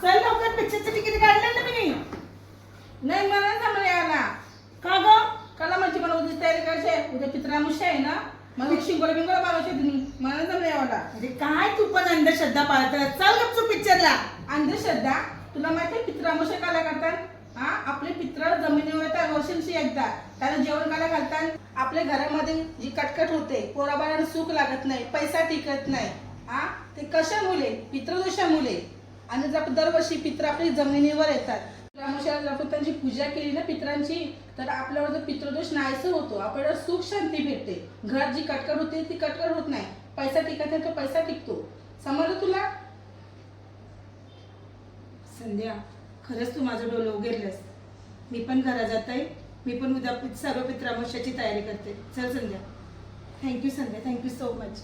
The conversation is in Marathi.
चल लवकर पिक्चरचं तिकीट काढलं ना मी. नाही मला जमलं यायला. का ग? कला म्हणजे मला उद्या तयारी करायची आहे. उद्या पित्रामुष्य आहे ना, मला शिंगोला बिंगोला मारायचे तुम्ही. मला जमलं यायला. अरे काय तू पण अंधश्रद्धा पाळत. चल गपचूप पिक्चरला. अंधश्रद्धा तुला माहिती आहे पित्रामुष्य काला करतात? हा आपले पित्र जमिनीवर येतात वर्षांशी एकदा. त्याला जेवण काला घालतात. आपल्या घरामध्ये जी कटकट होते, पोराबाळांना सुख लागत नाही, पैसा टिकत नाही, हा ते कशामुळे? पितृदोषामुळे. आणि जर दरवर्षी पित्र आपल्या जमिनीवर येतात, पित्रामुष्याला जर आपण त्यांची पूजा केली ना पित्रांची, तर आपल्यावर जो पितृदोष नाहीसा होतो, आपल्याला सुख शांती भेटते. घरात जी कटकट होते ती कटकट होत नाही, पैसा टिकत नाही तो पैसा टिकतो. समजलं तुला? संध्या, खरंच तू माझं डोलं उघडलंस. मी पण घरा जात आहे. मी पण उद्या सर्व पित्रामुष्याची तयारी करते. चल संध्या. थँक्यू संध्या, थँक्यू सो मच.